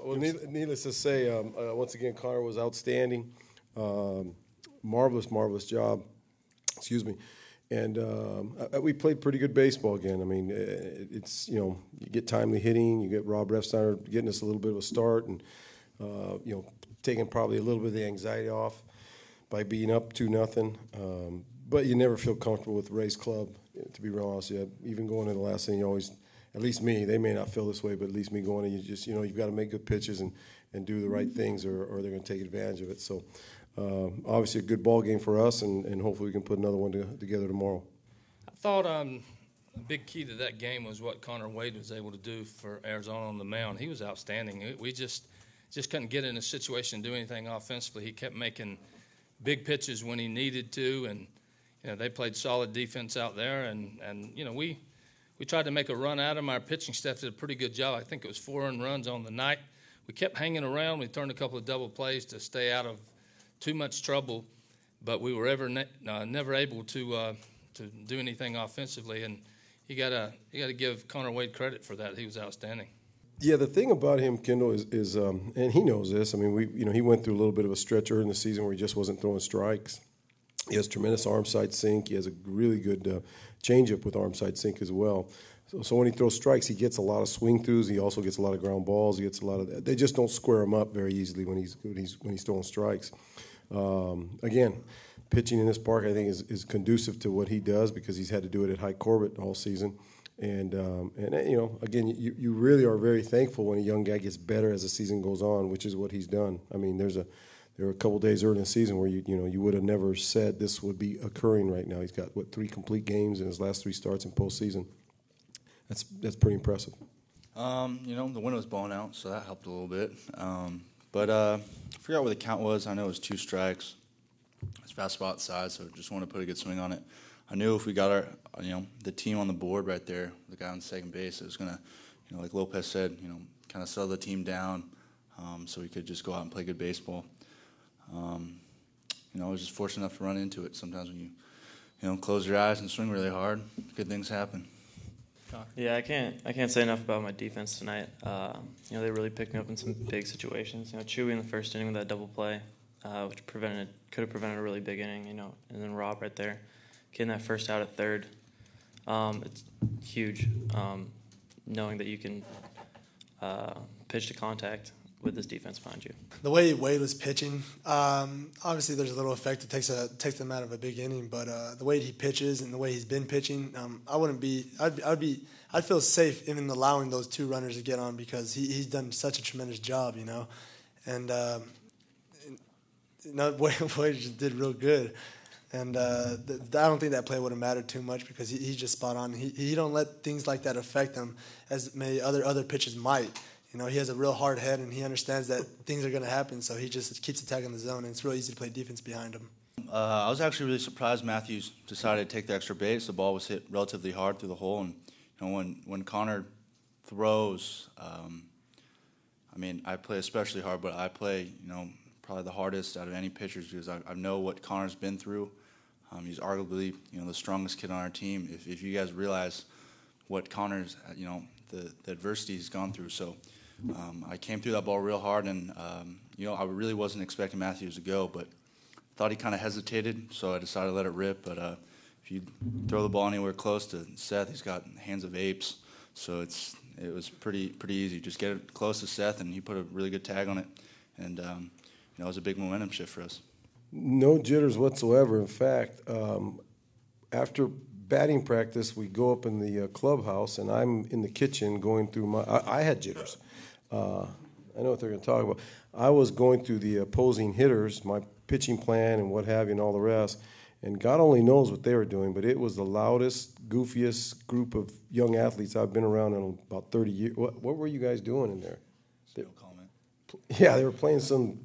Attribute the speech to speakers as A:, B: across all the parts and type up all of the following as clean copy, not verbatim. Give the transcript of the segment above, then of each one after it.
A: Well, needless to say, once again, Connor was outstanding. Marvelous job. Excuse me. And we played pretty good baseball again. I mean, it's, you get timely hitting. You get Rob Refsteiner getting us a little bit of a start and, taking probably a little bit of the anxiety off by being up 2-0. But you never feel comfortable with Ray's club, to be real honest. Yeah, even going in the last inning, you always, at least me, they may not feel this way, but at least me going in, you just, you've got to make good pitches and do the right things or they're going to take advantage of it. So, obviously a good ball game for us, and hopefully we can put another one together tomorrow.
B: I thought a big key to that game was what Connor Wade was able to do for Arizona on the mound. He was outstanding. We just couldn't get in a situation to do anything offensively. He kept making big pitches when he needed to, and they played solid defense out there. And we tried to make a run at him. Our pitching staff did a pretty good job. I think it was 4 earned runs on the night. We kept hanging around. We turned a couple of double plays to stay out of too much trouble, but we were never able to do anything offensively. And you gotta give Connor Wade credit for that. He was outstanding.
A: Yeah, the thing about him, Kendall, is and he knows this. I mean, he went through a little bit of a stretch early in the season where he just wasn't throwing strikes. He has tremendous arm side sink. He has a really good changeup with arm side sink as well. So when he throws strikes, he gets a lot of swing throughs. He also gets a lot of ground balls. He gets a lot of that. They just don't square him up very easily when he's throwing strikes. Again, pitching in this park, I think, is conducive to what he does because he's had to do it at High Corbett all season. And again, you really are very thankful when a young guy gets better as the season goes on, which is what he's done. I mean, there were a couple days early in the season where you would have never said this would be occurring right now. He's got 3 complete games in his last 3 starts in postseason. That's pretty impressive.
C: The wind was blowing out, so that helped a little bit. But I forgot what the count was. I know it was 2 strikes. It's fastball outside, so just wanted to put a good swing on it. I knew if we got the team on the board right there, the guy on second base, it was going to, like Lopez said, kind of settle the team down so we could just go out and play good baseball. I was just fortunate enough to run into it. Sometimes when you close your eyes and swing really hard, good things happen.
D: Yeah, I can't say enough about my defense tonight. They really picked me up in some big situations. Chewy in the first inning with that double play, which could have prevented a really big inning. And then Rob right there, getting that first out at third. It's huge, knowing that you can pitch to contact with this defense behind you. The way Wade was pitching, obviously there's a little effect. It takes them out of a big inning, but the way he pitches and the way he's been pitching, I'd feel safe even allowing those 2 runners to get on because he's done such a tremendous job, and Wade just did real good. And I don't think that play would have mattered too much because he's just spot on. He don't let things like that affect him as many other pitchers might. He has a real hard head, and he understands that things are going to happen, so he just keeps attacking the zone, and it's real easy to play defense behind him.
C: I was actually really surprised Matthews decided to take the extra base. The ball was hit relatively hard through the hole, and when Connor throws, I play especially hard, but I play, probably the hardest out of any pitchers because I know what Connor's been through. He's arguably, the strongest kid on our team. If you guys realize what Connor's, the adversity he's gone through. So I came through that ball real hard, and, I really wasn't expecting Matthews to go, but thought he kind of hesitated, so I decided to let it rip. But if you throw the ball anywhere close to Seth, he's got hands of apes. So it was pretty easy. Just get it close to Seth, and he put a really good tag on it. And, it was a big momentum shift for us.
A: No jitters whatsoever. In fact, after batting practice, we go up in the clubhouse, and I'm in the kitchen going through I had jitters. I know what they're going to talk about. I was going through the opposing hitters, my pitching plan and what have you and all the rest, and God only knows what they were doing, but it was the loudest, goofiest group of young athletes I've been around in about 30 years. What were you guys doing in there?
C: No comment.
A: Yeah, they were playing some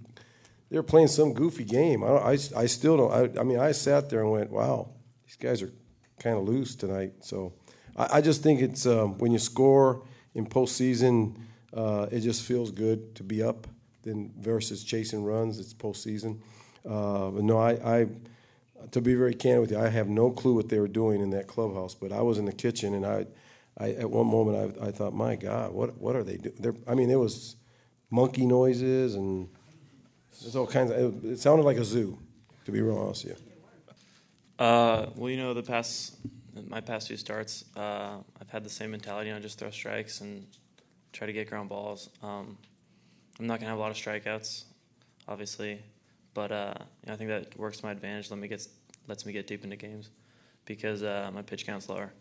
A: goofy game. I still don't. I sat there and went, wow, these guys are kind of loose tonight. So I just think it's when you score in postseason, it just feels good to be up than versus chasing runs. It's postseason. But no, I to be very candid with you, I have no clue what they were doing in that clubhouse. But I was in the kitchen, and I at one moment I thought, my God, what are they doing? It was monkey noises, and there's all kinds of. It sounded like a zoo, to be real honest with you.
D: Well, you know, my past few starts, I've had the same mentality. You know, just throw strikes and try to get ground balls. I'm not gonna have a lot of strikeouts, obviously, but I think that works to my advantage. Lets me get deep into games because my pitch count's lower,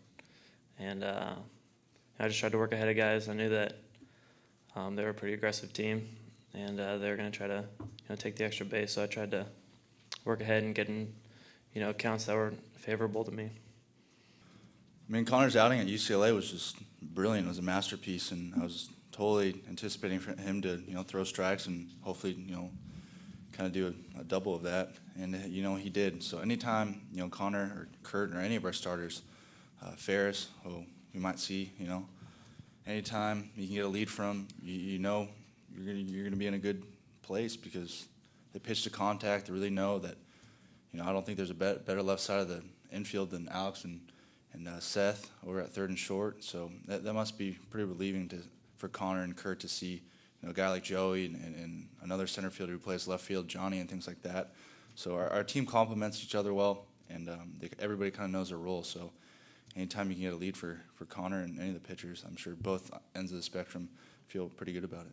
D: and I just tried to work ahead of guys. I knew that they were a pretty aggressive team, and they were going to try to take the extra base. So I tried to work ahead and get in counts that were favorable to me.
C: I mean, Connor's outing at UCLA was just brilliant. It was a masterpiece, and I was totally anticipating for him to throw strikes and hopefully kind of do a double of that, and he did. So anytime Connor or Kurt or any of our starters, Ferris, who you might see, anytime you can get a lead from, you're gonna be in a good place because they pitch to contact. They really know that I don't think there's a better left side of the infield than Alex and Seth over at third and short. So that must be pretty relieving for Connor and Kurt to see a guy like Joey and another center fielder who plays left field, Johnny, and things like that. So our team complements each other well, and everybody kind of knows their role. So anytime you can get a lead for Connor and any of the pitchers, I'm sure both ends of the spectrum feel pretty good about it.